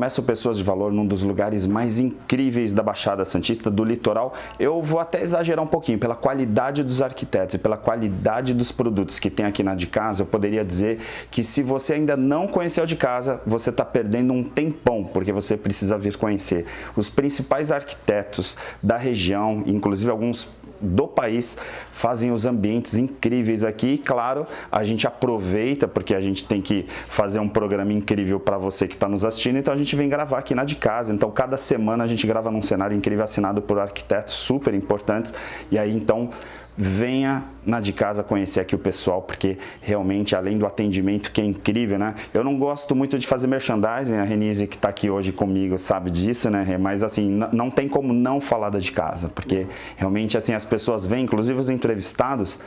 Começo Pessoas de Valor num dos lugares mais incríveis da Baixada Santista, do litoral. Eu vou até exagerar um pouquinho, pela qualidade dos arquitetos e pela qualidade dos produtos que tem aqui na De Casa, eu poderia dizer que se você ainda não conheceu De Casa, você está perdendo um tempão, porque você precisa vir conhecer os principais arquitetos da região, inclusive alguns do país, fazem os ambientes incríveis aqui. E claro, a gente aproveita, porque a gente tem que fazer um programa incrível para você que está nos assistindo, então a gente vem gravar aqui na De Casa. Então cada semana a gente grava num cenário incrível assinado por arquitetos super importantes, e aí então venha na De Casa conhecer aqui o pessoal, porque realmente, além do atendimento que é incrível, né? Eu não gosto muito de fazer merchandising, a Renise que está aqui hoje comigo sabe disso, né? Mas assim, não tem como não falar da De Casa, porque realmente assim, as pessoas vêm, inclusive os entrevistados,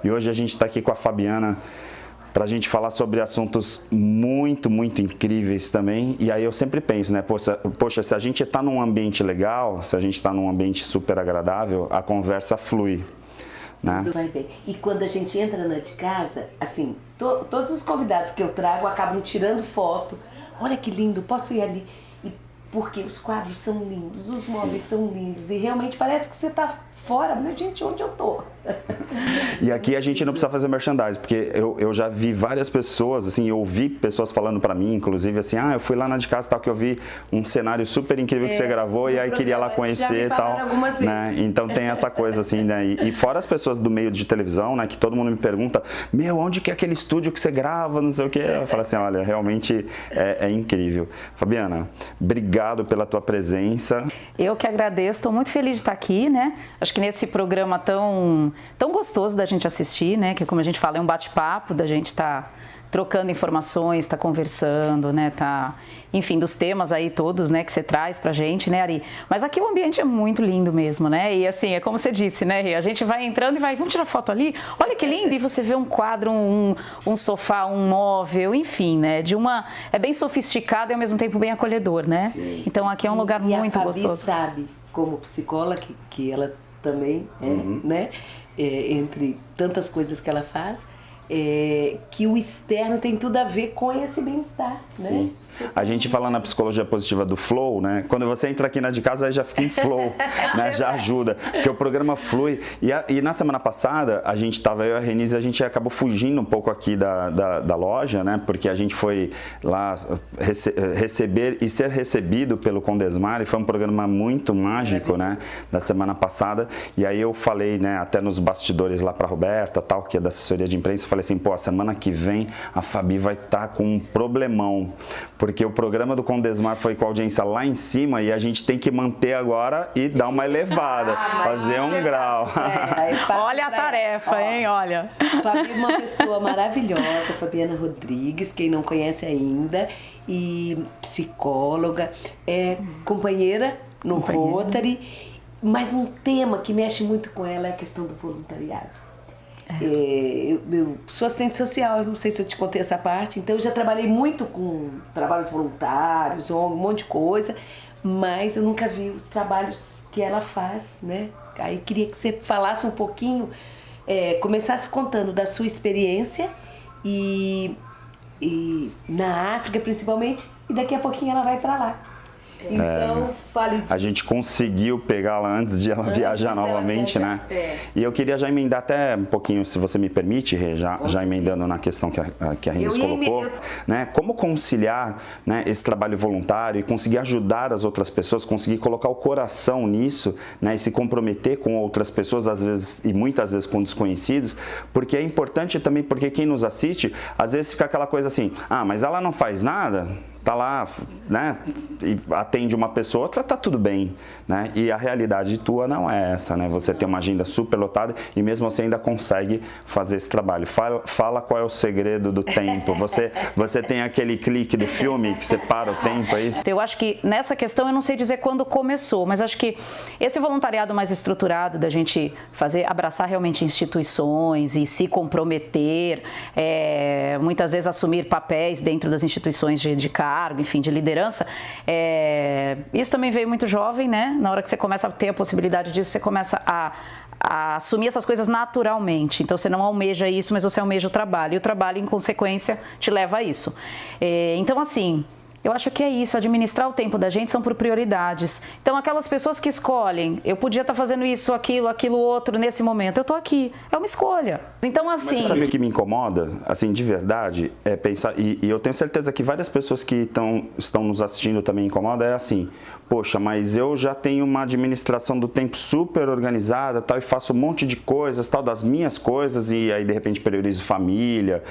e hoje a gente está aqui com a Fabiana para a gente falar sobre assuntos muito, muito incríveis também. E aí eu sempre penso, né? Poxa, se a gente está num ambiente legal, se a gente está num ambiente super agradável, a conversa flui. Tudo vai bem. E quando a gente entra na De Casa, assim, todos os convidados que eu trago acabam tirando foto. Olha que lindo, posso ir ali? E porque os quadros são lindos, os móveis são lindos. E realmente parece que você está fora, mas gente, onde eu tô? E aqui a gente não precisa fazer merchandising, porque eu já vi várias pessoas, assim, eu ouvi pessoas falando pra mim, inclusive assim, eu fui lá na De Casa tal, que eu vi um cenário super incrível que você gravou e aí queria lá conhecer e tal, né? Então tem essa coisa assim, né? E fora as pessoas do meio de televisão, né, que todo mundo me pergunta, onde que é aquele estúdio que você grava, não sei o que, eu falo assim, olha, realmente é incrível. Fabiana, obrigado pela tua presença. Eu que agradeço, estou muito feliz de estar aqui, né? Acho que nesse programa tão gostoso da gente assistir, né? Que como a gente fala, é um bate-papo, da gente tá trocando informações, tá conversando, né? Enfim, dos temas aí todos, né? Que você traz pra gente, né, Ari? Mas aqui o ambiente é muito lindo mesmo, né? E assim, é como você disse, né, Ri? A gente vai entrando e vamos tirar foto ali? Olha que lindo! E você vê um quadro, um sofá, um móvel, enfim, né? É bem sofisticado e ao mesmo tempo bem acolhedor, né? Sim. Então aqui é um lugar muito gostoso. E a Fabi sabe, como psicóloga, que ela também é, né? Entre tantas coisas que ela faz, que o externo tem tudo a ver com esse bem-estar, né? Sim. A gente fala na psicologia positiva do flow, né? Quando você entra aqui na De Casa, aí já fica em flow, né? Já ajuda, porque o programa flui. E na semana passada, a gente tava, eu e a Renise, a gente acabou fugindo um pouco aqui da loja, né? Porque a gente foi lá receber e ser recebido pelo Condesmar, e foi um programa muito mágico, né? Da semana passada. E aí eu falei, né? Até nos bastidores lá pra Roberta, tal, que é da assessoria de imprensa, eu falei assim, a semana que vem a Fabi vai estar com um problemão, porque o programa do Condesmar foi com a audiência lá em cima e a gente tem que manter agora e dar uma elevada, fazer um grau. Olha a tarefa, hein? Olha. Fabi é uma pessoa maravilhosa, Fabiana Rodrigues, quem não conhece ainda, e psicóloga, companheira no Rotary, mas um tema que mexe muito com ela é a questão do voluntariado. Eu sou assistente social, eu não sei se eu te contei essa parte, então eu já trabalhei muito com trabalhos voluntários, um monte de coisa, mas eu nunca vi os trabalhos que ela faz, né? Aí queria que você falasse um pouquinho, começasse contando da sua experiência e na África principalmente, e daqui a pouquinho ela vai para lá. Então, fale disso. A gente conseguiu pegá-la antes de ela viajar novamente, né? E eu queria já emendar até um pouquinho, se você me permite, Rê, já emendando na questão que a Renise colocou, né? Como conciliar, né, esse trabalho voluntário e conseguir ajudar as outras pessoas, conseguir colocar o coração nisso, né, e se comprometer com outras pessoas, às vezes, e muitas vezes com desconhecidos, porque é importante também, porque quem nos assiste, às vezes fica aquela coisa assim, mas ela não faz nada? Tá lá, né, e atende uma pessoa, outra, tá tudo bem, né? E a realidade tua não é essa, né? Você tem uma agenda super lotada e mesmo assim ainda consegue fazer esse trabalho. Fala qual é o segredo do tempo. Você tem aquele clique do filme que separa o tempo, é isso? Eu acho que nessa questão eu não sei dizer quando começou, mas acho que esse voluntariado mais estruturado da gente abraçar realmente instituições e se comprometer, muitas vezes assumir papéis dentro das instituições de cargo, enfim, de liderança, isso também veio muito jovem, né? Na hora que você começa a ter a possibilidade disso, você começa a assumir essas coisas naturalmente. Então, você não almeja isso, mas você almeja o trabalho. E o trabalho, em consequência, te leva a isso. Então, assim, Eu acho que é isso, administrar o tempo da gente são por prioridades. Então, aquelas pessoas que escolhem, eu podia estar fazendo isso, aquilo outro nesse momento, eu estou aqui, é uma escolha. Então, assim... Mas sabe o que me incomoda, assim, de verdade, é pensar, e eu tenho certeza que várias pessoas que estão nos assistindo também incomoda, é assim, poxa, mas eu já tenho uma administração do tempo super organizada, tal, e faço um monte de coisas, tal, das minhas coisas, e aí de repente priorizo família,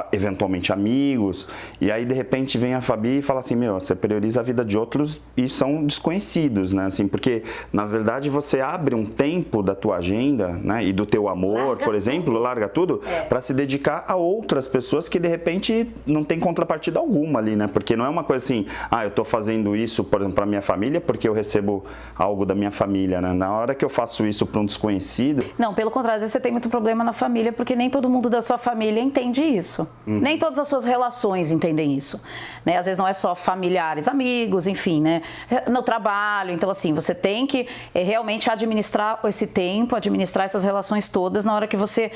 eventualmente amigos, e aí de repente vem a Fabi e fala assim, meu, você prioriza a vida de outros e são desconhecidos, né, assim, porque na verdade você abre um tempo da tua agenda, né, e do teu amor, por exemplo, larga tudo, para se dedicar a outras pessoas que de repente não tem contrapartida alguma ali, né, porque não é uma coisa assim, eu tô fazendo isso, por exemplo, para minha família porque eu recebo algo da minha família, né, na hora que eu faço isso para um desconhecido... Não, pelo contrário, às vezes você tem muito problema na família porque nem todo mundo da sua família entende isso. Nem todas as suas relações entendem isso, né? Às vezes não é só familiares, amigos, enfim, né? No trabalho, então assim, você tem que realmente administrar esse tempo, administrar essas relações todas na hora que você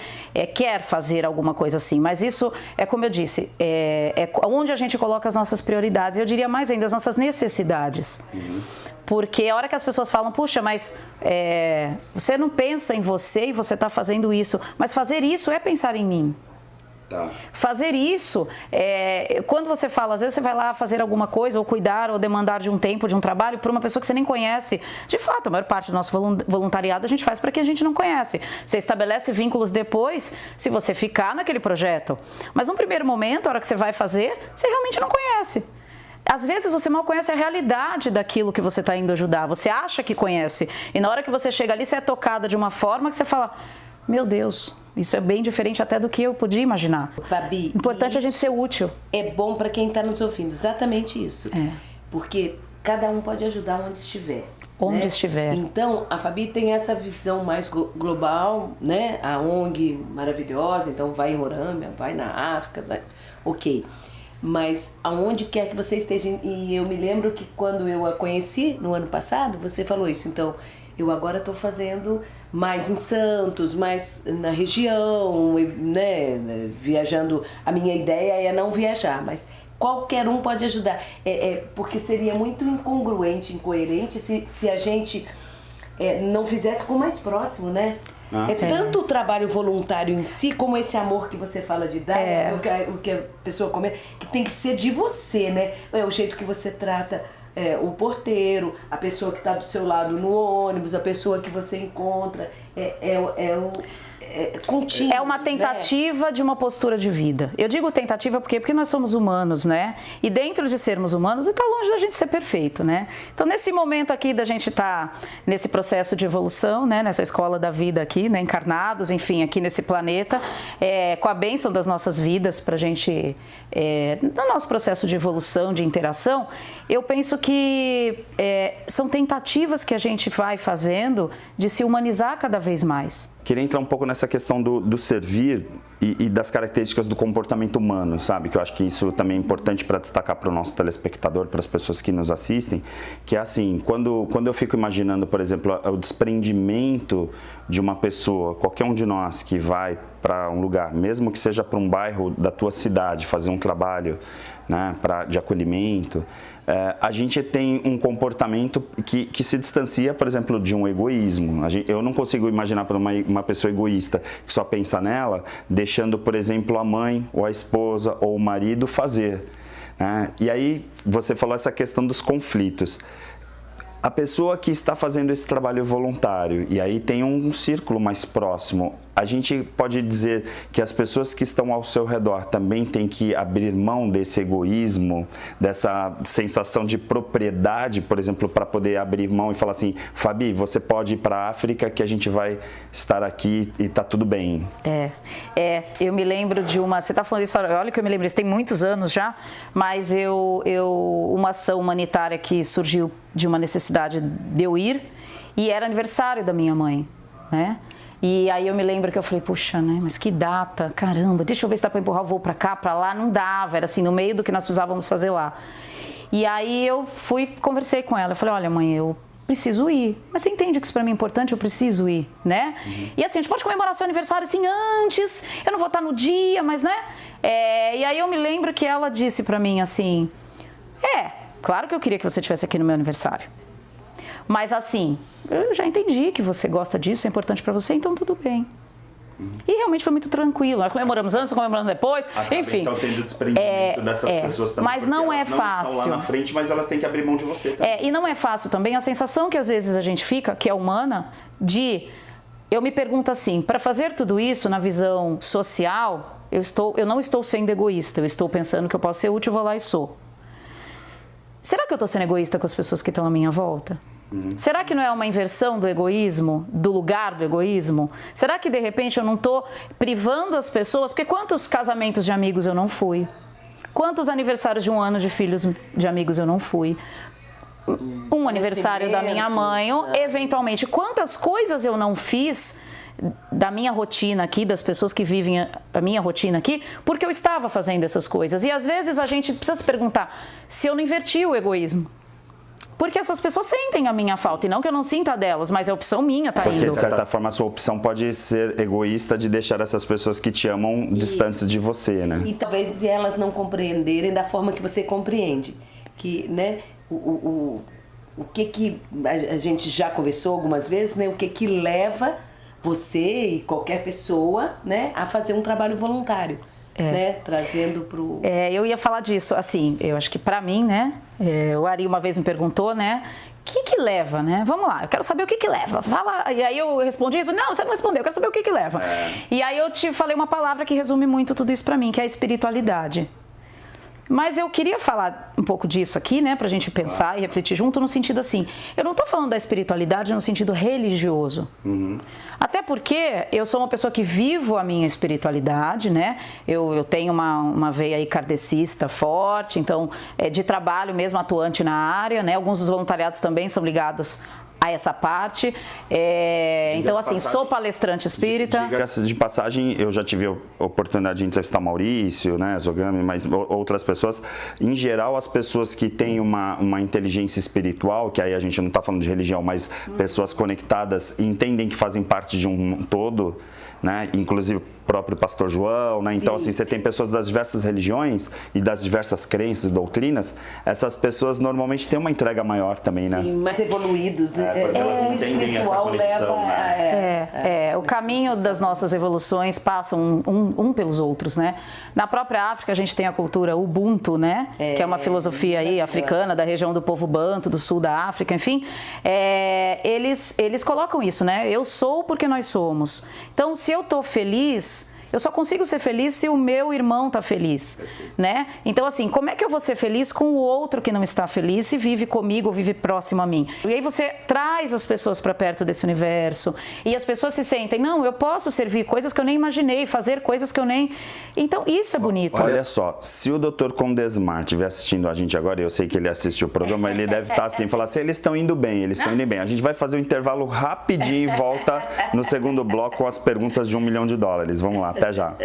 quer fazer alguma coisa assim. Mas isso é como eu disse, é onde a gente coloca as nossas prioridades, eu diria mais ainda, as nossas necessidades. Porque a hora que as pessoas falam, puxa, mas você não pensa em você e você está fazendo isso, mas fazer isso é pensar em mim. Tá. Fazer isso, quando você fala, às vezes você vai lá fazer alguma coisa, ou cuidar, ou demandar de um tempo, de um trabalho, por uma pessoa que você nem conhece. De fato, a maior parte do nosso voluntariado a gente faz para quem a gente não conhece. Você estabelece vínculos depois, se você ficar naquele projeto. Mas num primeiro momento, a hora que você vai fazer, você realmente não conhece. Às vezes você mal conhece a realidade daquilo que você está indo ajudar. Você acha que conhece. E na hora que você chega ali, você é tocada de uma forma que você fala, meu Deus... Isso é bem diferente até do que eu podia imaginar. Fabi, importante é a gente ser útil. É bom para quem está nos ouvindo, exatamente isso. Porque cada um pode ajudar onde estiver. Onde estiver. Então, a Fabi tem essa visão mais global, né? A ONG maravilhosa, então vai em Roraima, vai na África, vai... ok. Mas aonde quer que você esteja, e eu me lembro que quando eu a conheci, no ano passado, você falou isso, então... Eu agora estou fazendo mais em Santos, mais na região, né, viajando. A minha ideia é não viajar, mas qualquer um pode ajudar. Porque seria muito incongruente, incoerente se a gente não fizesse com o mais próximo, né? Tanto o trabalho voluntário em si, como esse amor que você fala de dar, o que a pessoa come, que tem que ser de você, né? É o jeito que você trata... o porteiro, a pessoa que está do seu lado no ônibus, a pessoa que você encontra, contínuo. É uma tentativa, né? De uma postura de vida. Eu digo tentativa porque nós somos humanos, né? E dentro de sermos humanos, está longe da gente ser perfeito, né? Então, nesse momento aqui da gente estar nesse processo de evolução, né? Nessa escola da vida aqui, né? Encarnados, enfim, aqui nesse planeta, com a bênção das nossas vidas para a gente, no nosso processo de evolução, de interação, eu penso que são tentativas que a gente vai fazendo de se humanizar cada vez mais. Queria entrar um pouco nessa questão do servir e das características do comportamento humano, sabe? Que eu acho que isso também é importante para destacar para o nosso telespectador, para as pessoas que nos assistem, que é assim, quando eu fico imaginando, por exemplo, o desprendimento de uma pessoa, qualquer um de nós que vai para um lugar, mesmo que seja para um bairro da tua cidade, fazer um trabalho, né, de acolhimento, a gente tem um comportamento que se distancia, por exemplo, de um egoísmo. Eu não consigo imaginar para uma pessoa egoísta que só pensa nela, deixando, por exemplo, a mãe ou a esposa ou o marido fazer, né? E aí você falou essa questão dos conflitos. A pessoa que está fazendo esse trabalho voluntário, e aí tem um círculo mais próximo, a gente pode dizer que as pessoas que estão ao seu redor também têm que abrir mão desse egoísmo, dessa sensação de propriedade, por exemplo, para poder abrir mão e falar assim, Fabi, você pode ir para a África que a gente vai estar aqui e tá tudo bem. Eu me lembro de você está falando isso, olha que eu me lembro, isso tem muitos anos já, mas uma ação humanitária que surgiu de uma necessidade de eu ir, e era aniversário da minha mãe, né? E aí eu me lembro que eu falei, puxa, né, mas que data, caramba, deixa eu ver se dá para empurrar o voo para cá, para lá, não dava, era assim, no meio do que nós precisávamos fazer lá. E aí eu conversei com ela, eu falei, olha mãe, eu preciso ir, mas você entende que isso para mim é importante, eu preciso ir, né? E assim, a gente pode comemorar seu aniversário assim antes, eu não vou estar no dia, mas né? E aí eu me lembro que ela disse para mim assim, Claro que eu queria que você estivesse aqui no meu aniversário. Mas assim, eu já entendi que você gosta disso, é importante para você, então tudo bem. E realmente foi muito tranquilo. Nós comemoramos antes, comemoramos depois, enfim. Então tendo desprendimento dessas pessoas também. Mas não é fácil. Estão lá na frente, mas elas têm que abrir mão de você também. E não é fácil também a sensação que às vezes a gente fica, que é humana, eu me pergunto assim, para fazer tudo isso na visão social, eu não estou sendo egoísta, eu estou pensando que eu posso ser útil, vou lá e sou. Será que eu estou sendo egoísta com as pessoas que estão à minha volta? Será que não é uma inversão do egoísmo, do lugar do egoísmo? Será que de repente eu não estou privando as pessoas? Porque quantos casamentos de amigos eu não fui? Quantos aniversários de 1 ano de filhos de amigos eu não fui? Um aniversário da minha mãe, eventualmente. Quantas coisas eu não fiz da minha rotina aqui, das pessoas que vivem a minha rotina aqui, porque eu estava fazendo essas coisas. E às vezes a gente precisa se perguntar se eu não inverti o egoísmo. Porque essas pessoas sentem a minha falta, e não que eu não sinta a delas, mas é opção minha tá indo. Porque, de certa forma, a sua opção pode ser egoísta de deixar essas pessoas que te amam distantes de você, né? E talvez elas não compreenderem da forma que você compreende. Que, né, o que a gente já conversou algumas vezes, né, o que leva você e qualquer pessoa, né, a fazer um trabalho voluntário. Né, trazendo pro... eu ia falar disso, assim, eu acho que pra mim, né, o Ari uma vez me perguntou, né, o que leva, né, vamos lá, eu quero saber o que leva, fala, e aí eu respondi, não, você não respondeu, eu quero saber o que leva. E aí eu te falei uma palavra que resume muito tudo isso pra mim, que é a espiritualidade. Mas eu queria falar um pouco disso aqui, né, pra gente pensar e refletir junto, no sentido assim, eu não tô falando da espiritualidade no sentido religioso. Até porque eu sou uma pessoa que vivo a minha espiritualidade, né, eu tenho uma veia aí kardecista forte, então, de trabalho mesmo atuante na área, né, alguns dos voluntariados também são ligados a essa parte, então assim, sou palestrante espírita. Diga-se de passagem, eu já tive a oportunidade de entrevistar Maurício, né, Zogami, mas outras pessoas. Em geral, as pessoas que têm uma inteligência espiritual, que aí a gente não está falando de religião, mas pessoas conectadas e entendem que fazem parte de um todo, né, inclusive o próprio pastor João, né? Então, assim, você tem pessoas das diversas religiões e das diversas crenças e doutrinas, essas pessoas normalmente têm uma entrega maior também, né? Sim, mais evoluídos. Porque elas entendem essa conexão, o caminho das nossas evoluções passam um pelos outros, né? Na própria África, a gente tem a cultura Ubuntu, né? Que é uma filosofia aí africana, da região do povo Banto, do sul da África, enfim. Eles colocam isso, né? Eu sou porque nós somos. Então, se eu tô feliz, eu só consigo ser feliz se o meu irmão está feliz, né? Então, assim, como é que eu vou ser feliz com o outro que não está feliz e vive comigo ou vive próximo a mim? E aí você traz as pessoas para perto desse universo e as pessoas se sentem, não, eu posso servir coisas que eu nem imaginei, fazer coisas que eu nem... Então, isso é bonito. Olha só, se o Dr. Condesmar estiver assistindo a gente agora, eu sei que ele assistiu o programa, ele deve estar assim, falar assim, eles estão indo bem, eles estão indo bem. A gente vai fazer um intervalo rapidinho e volta no segundo bloco com as perguntas de $1 milhão. Vamos lá, até já.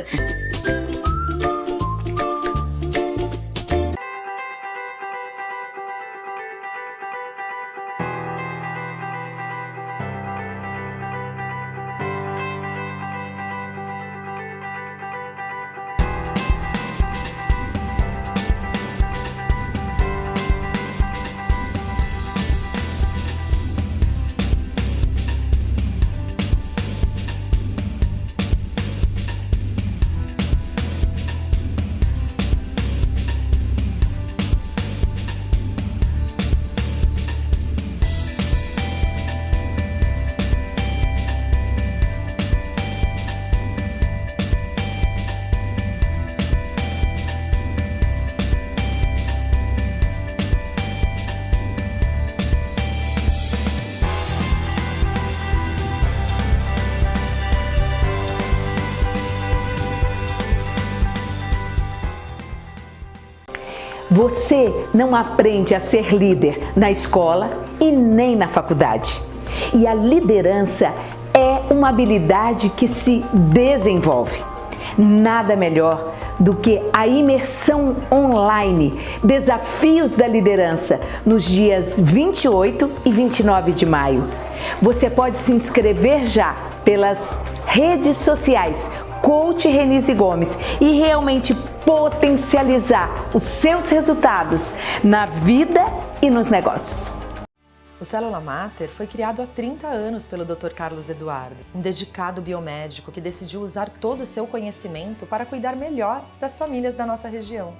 Você não aprende a ser líder na escola e nem na faculdade. E a liderança é uma habilidade que se desenvolve. Nada melhor do que a imersão online Desafios da Liderança nos dias 28 e 29 de maio. Você pode se inscrever já pelas redes sociais coach Renise Gomes e realmente potencializar os seus resultados na vida e nos negócios. O Célula Mater foi criado há 30 anos pelo Dr. Carlos Eduardo, um dedicado biomédico que decidiu usar todo o seu conhecimento para cuidar melhor das famílias da nossa região.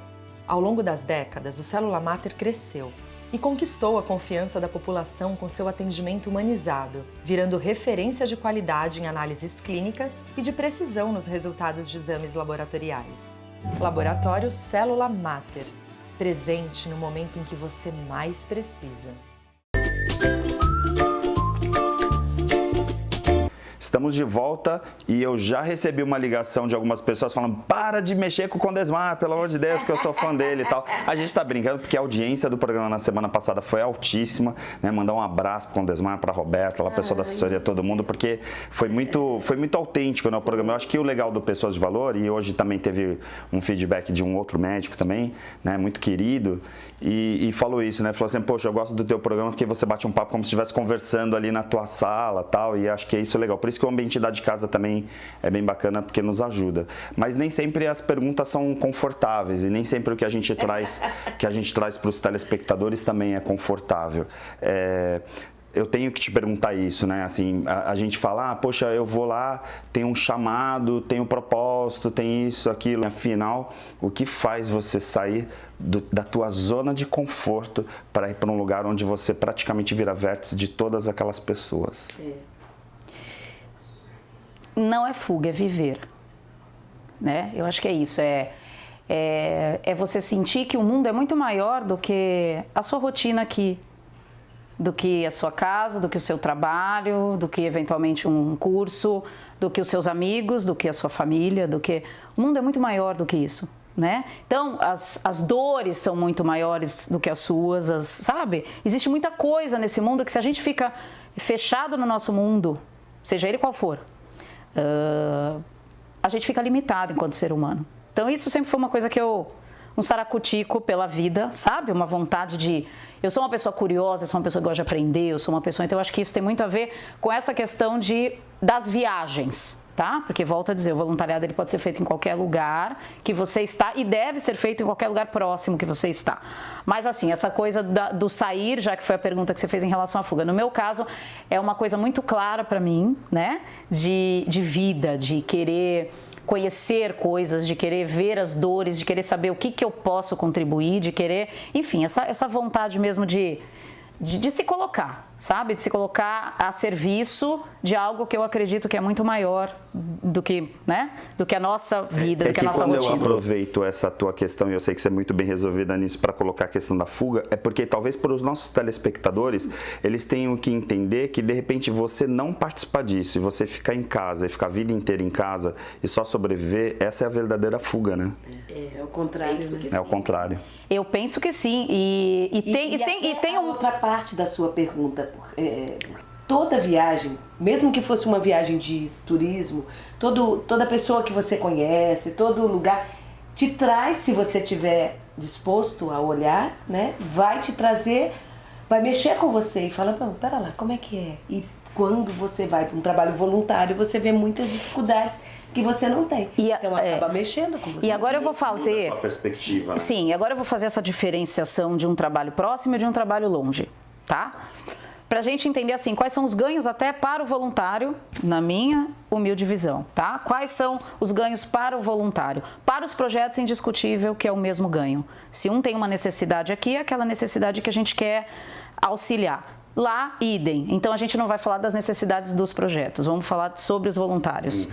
Ao longo das décadas, o Célula Mater cresceu e conquistou a confiança da população com seu atendimento humanizado, virando referência de qualidade em análises clínicas e de precisão nos resultados de exames laboratoriais. Laboratório Célula Mater, presente no momento em que você mais precisa. Estamos de volta e eu já recebi uma ligação de algumas pessoas falando: para de mexer com o Condesmar, pelo amor de Deus, que eu sou fã dele e tal. A gente tá brincando porque a audiência do programa na semana passada foi altíssima, né? Mandar um abraço pro Condesmar, pra Roberta, a pessoa da assessoria, todo mundo, porque foi muito autêntico, né, o programa. Eu acho que o legal do Pessoas de Valor, e hoje também teve um feedback de um outro médico também, né, muito querido, e falou isso, né? Falou assim: poxa, eu gosto do teu programa porque você bate um papo como se estivesse conversando ali na tua sala, tal, e acho que é isso legal. Por isso que o ambiente da de casa também é bem bacana, porque nos ajuda. Mas nem sempre as perguntas são confortáveis e nem sempre o que a gente traz para os telespectadores também é confortável. Eu tenho que te perguntar isso, né? Assim, a gente fala: poxa, eu vou lá, tem um chamado, tem um propósito, tem isso, aquilo. Afinal, o que faz você sair da tua zona de conforto para ir para um lugar onde você praticamente vira vértice de todas aquelas pessoas? Não é fuga, é viver, né? Eu acho que é isso, é você sentir que o mundo é muito maior do que a sua rotina aqui, do que a sua casa, do que o seu trabalho, do que eventualmente um curso, do que os seus amigos, do que a sua família, o mundo é muito maior do que isso, né? Então, as dores são muito maiores do que as suas, sabe? Existe muita coisa nesse mundo que, se a gente fica fechado no nosso mundo, seja ele qual for, a gente fica limitado enquanto ser humano. Então isso sempre foi uma coisa que um saracutico pela vida, sabe? Uma vontade de... Eu sou uma pessoa curiosa, eu sou uma pessoa que gosta de aprender, eu sou uma pessoa... Então eu acho que isso tem muito a ver com essa questão das viagens, tá? Porque, volto a dizer, o voluntariado ele pode ser feito em qualquer lugar que você está e deve ser feito em qualquer lugar próximo que você está. Mas, assim, essa coisa do sair, já que foi a pergunta que você fez em relação à fuga, no meu caso, é uma coisa muito clara para mim, né? De vida, de querer conhecer coisas, de querer ver as dores, de querer saber o que eu posso contribuir, de querer... Enfim, essa vontade mesmo de se colocar, sabe? De se colocar a serviço de algo que eu acredito que é muito maior do que, né? Do que a nossa vida, do que a nossa rotina. Quando eu aproveito essa tua questão, e eu sei que você é muito bem resolvida nisso, para colocar a questão da fuga, é porque talvez para os nossos telespectadores, eles tenham que entender que, de repente, você não participar disso, e você ficar em casa, e ficar a vida inteira em casa, e só sobreviver, essa é a verdadeira fuga, né? É o contrário. É o contrário. Eu penso que sim, e tem outra parte da sua pergunta, toda viagem, mesmo que fosse uma viagem de turismo, toda pessoa que você conhece, todo lugar, te traz, se você estiver disposto a olhar, né, vai te trazer, vai mexer com você e fala: pera lá, como é que é? E quando você vai para um trabalho voluntário, você vê muitas dificuldades que você não tem. Então acaba mexendo com você. E agora eu vou fazer... Muda a perspectiva, né? Sim, agora eu vou fazer essa diferenciação de um trabalho próximo e de um trabalho longe, tá? Pra gente entender, assim, quais são os ganhos até para o voluntário, na minha humilde visão, tá? Quais são os ganhos para o voluntário? Para os projetos, indiscutível que é o mesmo ganho. Se um tem uma necessidade aqui, é aquela necessidade que a gente quer auxiliar. Lá, idem. Então, a gente não vai falar das necessidades dos projetos, vamos falar sobre os voluntários.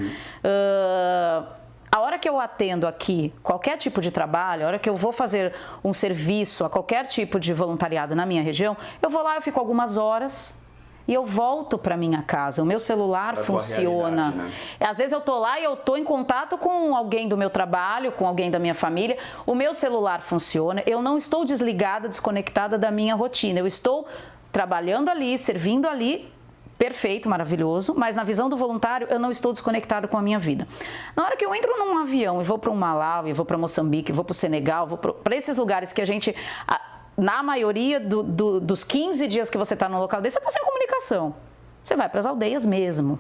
A hora que eu atendo aqui qualquer tipo de trabalho, a hora que eu vou fazer um serviço a qualquer tipo de voluntariado na minha região, eu vou lá, eu fico algumas horas e eu volto para minha casa. O meu celular funciona. Né? Às vezes eu tô lá e eu tô em contato com alguém do meu trabalho, com alguém da minha família. O meu celular funciona. Eu não estou desligada, desconectada da minha rotina. Eu estou trabalhando ali, servindo ali, perfeito, maravilhoso, mas na visão do voluntário eu não estou desconectado com a minha vida. Na hora que eu entro num avião e vou para o Malawi, vou para Moçambique, vou para o Senegal, vou para esses lugares que a gente, na maioria dos 15 dias que você está no local desse, você está sem comunicação. Você vai para as aldeias mesmo.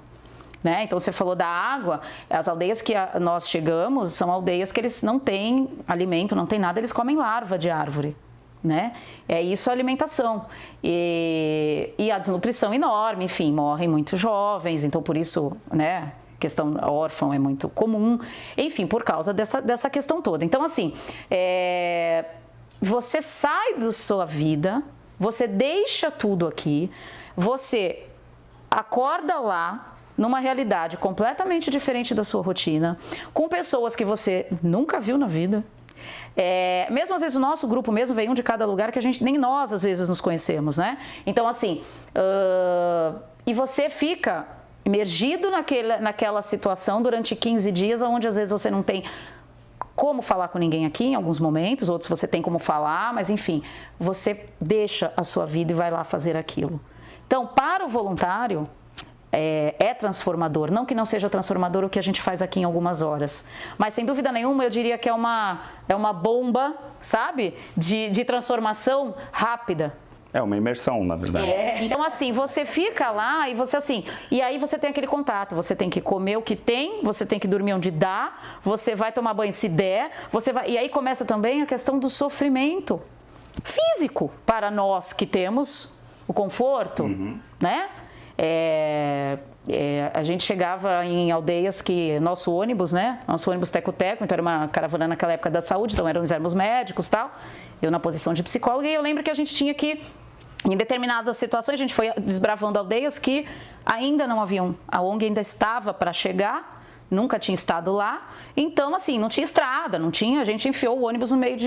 Né? Então, você falou da água, as aldeias que nós chegamos são aldeias que eles não têm alimento, não tem nada, eles comem larva de árvore. Né? É isso a alimentação. E a desnutrição enorme, enfim, morrem muito jovens, então por isso, né, questão órfão é muito comum, enfim, por causa dessa questão toda. Então, assim, você sai da sua vida, você deixa tudo aqui, você acorda lá, numa realidade completamente diferente da sua rotina, com pessoas que você nunca viu na vida. Mesmo às vezes o nosso grupo mesmo vem um de cada lugar que a gente, nem nós às vezes nos conhecemos, né? Então assim, e você fica imergido naquela situação durante 15 dias, onde às vezes você não tem como falar com ninguém aqui em alguns momentos, outros você tem como falar, mas enfim, você deixa a sua vida e vai lá fazer aquilo. Então, para o voluntário, é transformador, não que não seja transformador o que a gente faz aqui em algumas horas, mas sem dúvida nenhuma eu diria que é uma bomba, sabe, de transformação rápida. É uma imersão, na verdade. Então assim, você fica lá e você assim, e aí você tem aquele contato, você tem que comer o que tem, você tem que dormir onde dá, você vai tomar banho se der, e aí começa também a questão do sofrimento físico para nós que temos o conforto, né? A gente chegava em aldeias que nosso ônibus teco-teco, então era uma caravana naquela época da saúde, então éramos médicos e tal, eu na posição de psicóloga, e eu lembro que a gente tinha que, em determinadas situações, a gente foi desbravando aldeias que ainda não haviam, a ONG ainda estava para chegar, nunca tinha estado lá, então assim, não tinha estrada, a gente enfiou o ônibus no meio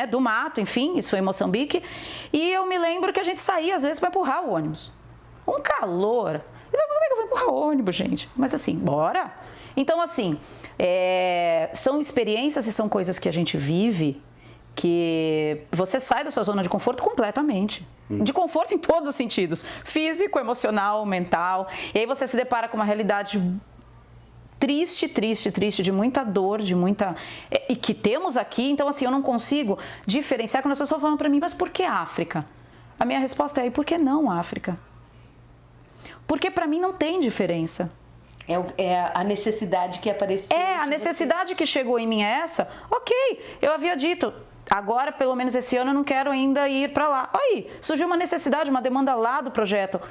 do mato, enfim, isso foi em Moçambique, e eu me lembro que a gente saía às vezes para empurrar o ônibus. Um calor. Como é que eu vou empurrar o ônibus, gente? Mas assim, bora. Então, assim, são experiências e são coisas que a gente vive que você sai da sua zona de conforto completamente. De conforto em todos os sentidos. Físico, emocional, mental. E aí você se depara com uma realidade triste, de muita dor, e que temos aqui. Então, assim, eu não consigo diferenciar quando as pessoas falam pra mim, mas por que África? A minha resposta é, e por que não África? Porque para mim não tem diferença. É a necessidade que apareceu. A necessidade que chegou em mim é essa. Ok, eu havia dito, agora pelo menos esse ano eu não quero ainda ir para lá. Aí, surgiu uma necessidade, uma demanda lá do projeto.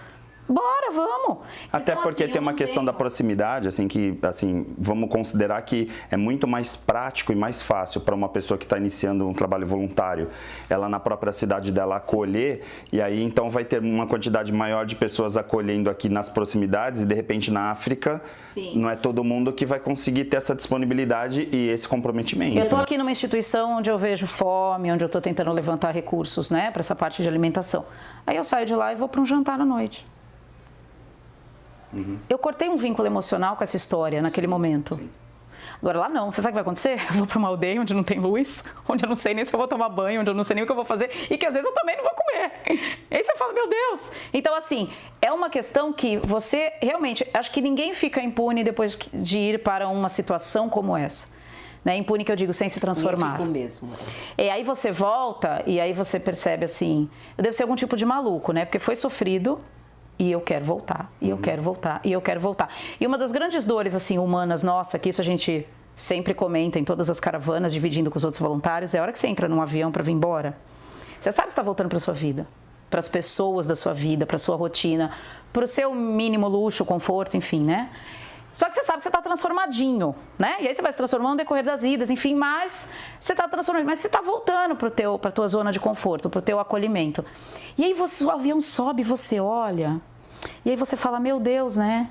Bora, vamos! Até então, porque assim, tem uma questão da proximidade, assim, que, assim, vamos considerar que é muito mais prático e mais fácil para uma pessoa que está iniciando um trabalho voluntário, ela na própria cidade dela acolher, e aí então vai ter uma quantidade maior de pessoas acolhendo aqui nas proximidades, e de repente na África, não é todo mundo que vai conseguir ter essa disponibilidade e esse comprometimento. Eu estou aqui numa instituição onde eu vejo fome, onde eu estou tentando levantar recursos, né, para essa parte de alimentação. Aí eu saio de lá e vou para um jantar à noite. Eu cortei um vínculo emocional com essa história naquele momento. Agora lá não, você sabe o que vai acontecer? Eu vou para uma aldeia onde não tem luz, onde eu não sei nem se eu vou tomar banho, onde eu não sei nem o que eu vou fazer e que às vezes eu também não vou comer. E aí você fala, meu Deus! Então assim, é uma questão que você realmente, acho que ninguém fica impune depois de ir para uma situação como essa. Né? Impune que eu digo, sem se transformar. Eu fico mesmo. Aí você volta e aí você percebe assim, eu devo ser algum tipo de maluco, né? Porque foi sofrido. E eu quero voltar, e eu quero voltar, e eu quero voltar. E uma das grandes dores, assim, humanas, nossa, que isso a gente sempre comenta em todas as caravanas, dividindo com os outros voluntários, é a hora que você entra num avião para vir embora. Você sabe que está voltando para sua vida, para as pessoas da sua vida, para a sua rotina, para o seu mínimo luxo, conforto, enfim, né? Só que você sabe que você está transformadinho, né? E aí você vai se transformando no decorrer das idas, enfim, mas você está transformando, mas você está voltando para a tua zona de conforto, para o teu acolhimento. E aí o avião sobe, você olha, e aí você fala, meu Deus, né?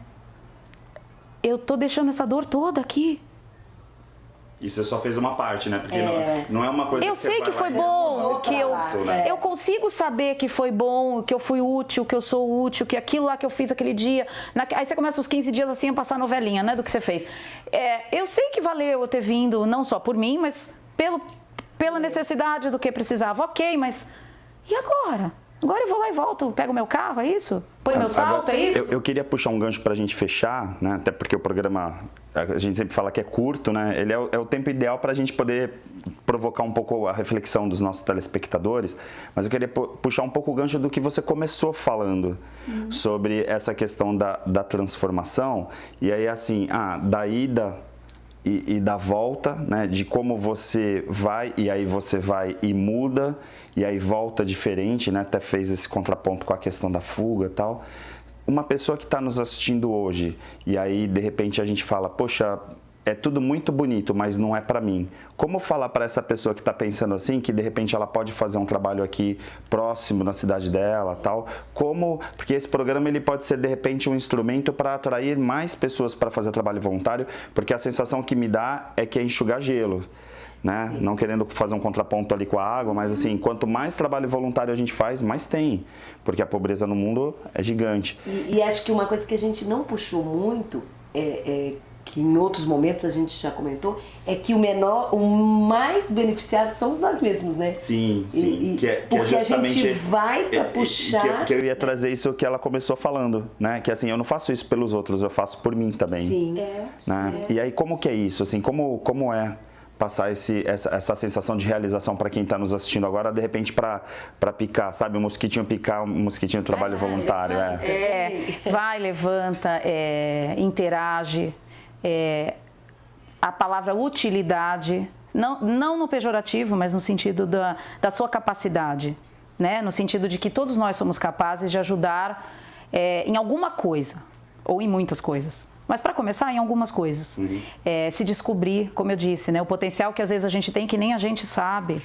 Eu tô deixando essa dor toda aqui. E você só fez uma parte, né? Porque não é uma coisa eu que você sei que foi bom, que eu consigo saber que foi bom, que eu fui útil, que eu sou útil, que aquilo lá que eu fiz aquele dia. Aí você começa os 15 dias assim a passar a novelinha, né? Do que você fez. Eu sei que valeu eu ter vindo, não só por mim, mas pela necessidade do que precisava. Ok, mas e agora? Agora eu vou lá e volto, pego meu carro, é isso? Põe meu salto, é isso? Eu queria puxar um gancho para a gente fechar, né? Até porque o programa a gente sempre fala que é curto, né? Ele é o tempo ideal para a gente poder provocar um pouco a reflexão dos nossos telespectadores, mas eu queria puxar um pouco o gancho do que você começou falando sobre essa questão da transformação, e aí assim, da ida e da volta, né? De como você vai, e aí você vai e muda, e aí volta diferente, né? Até fez esse contraponto com a questão da fuga e tal. Uma pessoa que está nos assistindo hoje, e aí de repente a gente fala, poxa, é tudo muito bonito, mas não é para mim. Como falar para essa pessoa que está pensando assim, que de repente ela pode fazer um trabalho aqui próximo na cidade dela, tal? Como, porque esse programa ele pode ser de repente um instrumento para atrair mais pessoas para fazer trabalho voluntário, porque a sensação que me dá é que é enxugar gelo. Né? Não querendo fazer um contraponto ali com a água, mas assim, quanto mais trabalho voluntário a gente faz, mais tem, porque a pobreza no mundo é gigante. E acho que uma coisa que a gente não puxou muito, que em outros momentos a gente já comentou, é que o mais beneficiado somos nós mesmos, né? Sim, sim. Porque a gente vai para puxar... Que eu ia trazer isso que ela começou falando, né? Que assim, eu não faço isso pelos outros, eu faço por mim também. Sim. Né? E aí, como que é isso? Assim, como é passar essa sensação de realização para quem está nos assistindo agora, de repente para picar, sabe? Um mosquitinho picar, um mosquitinho trabalho voluntário. Vai, levanta, interage. A palavra utilidade, não no pejorativo, mas no sentido da sua capacidade, né? No sentido de que todos nós somos capazes de ajudar em alguma coisa, ou em muitas coisas. Mas para começar, em algumas coisas. Se descobrir, como eu disse, né? O potencial que às vezes a gente tem que nem a gente sabe.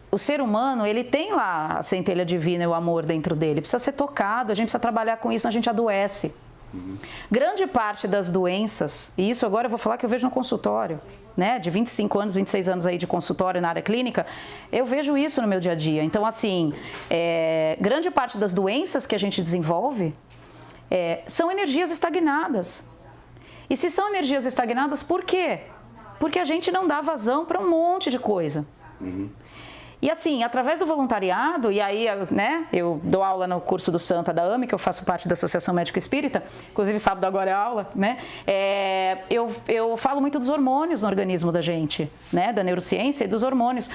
O ser humano, ele tem lá a centelha divina e o amor dentro dele. Precisa ser tocado, a gente precisa trabalhar com isso, senão a gente adoece. Grande parte das doenças, e isso agora eu vou falar que eu vejo no consultório, né, de 25 anos, 26 anos aí de consultório na área clínica, eu vejo isso no meu dia a dia. Então, assim, grande parte das doenças que a gente desenvolve são energias estagnadas. E se são energias estagnadas, por quê? Porque a gente não dá vazão para um monte de coisa. E assim, através do voluntariado, e aí, né, eu dou aula no curso do Santa da AME, que eu faço parte da Associação Médico Espírita, inclusive sábado agora é aula, né, eu falo muito dos hormônios no organismo da gente, né, da neurociência e dos hormônios.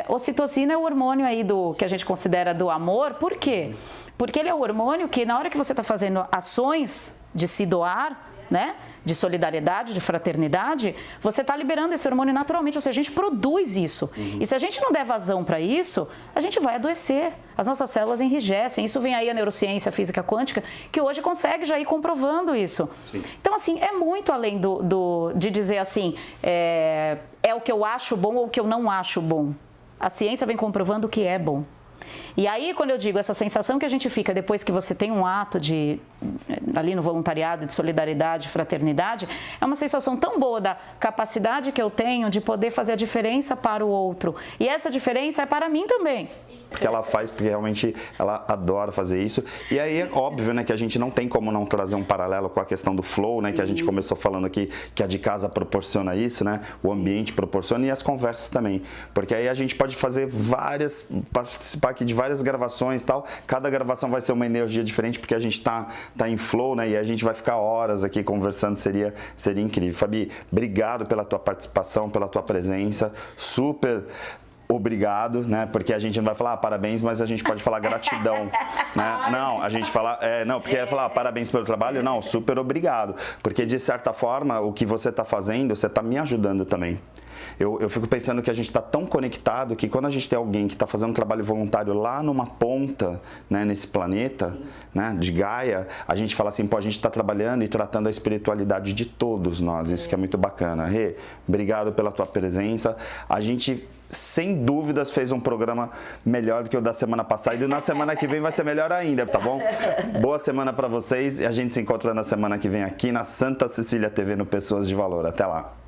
Ocitocina é o hormônio aí que a gente considera do amor, por quê? Porque ele é o hormônio que na hora que você está fazendo ações de se doar, né, de solidariedade, de fraternidade, você está liberando esse hormônio naturalmente, ou seja, a gente produz isso. E se a gente não der vazão para isso, a gente vai adoecer. As nossas células enrijecem. Isso vem aí a neurociência, a física quântica, que hoje consegue já ir comprovando isso. Sim. Então, assim, é muito além de dizer assim, é o que eu acho bom ou o que eu não acho bom. A ciência vem comprovando o que é bom. E aí, quando eu digo essa sensação que a gente fica depois que você tem um ato ali no voluntariado, de solidariedade, de fraternidade, é uma sensação tão boa da capacidade que eu tenho de poder fazer a diferença para o outro. E essa diferença é para mim também. Porque ela faz, porque realmente ela adora fazer isso. E aí é óbvio, né, que a gente não tem como não trazer um paralelo com a questão do flow, né, que a gente começou falando aqui, que a de casa proporciona isso, né, o ambiente proporciona e as conversas também. Porque aí a gente pode fazer participar aqui de várias gravações e tal, cada gravação vai ser uma energia diferente, porque a gente tá em flow, né, e a gente vai ficar horas aqui conversando, seria incrível. Fabi, obrigado pela tua participação, pela tua presença, super obrigado, né? Porque a gente não vai falar parabéns, mas a gente pode falar gratidão, né? Não, a gente fala, porque ia falar parabéns pelo trabalho, não, super obrigado, porque de certa forma o que você está fazendo, você está me ajudando também. Eu fico pensando que a gente está tão conectado que quando a gente tem alguém que está fazendo um trabalho voluntário lá numa ponta, né, nesse planeta, né, de Gaia, a gente fala assim, pô, a gente está trabalhando e tratando a espiritualidade de todos nós, isso que é muito bacana. Rê, obrigado pela tua presença. A gente, sem dúvidas, fez um programa melhor do que o da semana passada e na semana que vem vai ser melhor ainda, tá bom? Boa semana para vocês e a gente se encontra na semana que vem aqui na Santa Cecília TV no Pessoas de Valor. Até lá!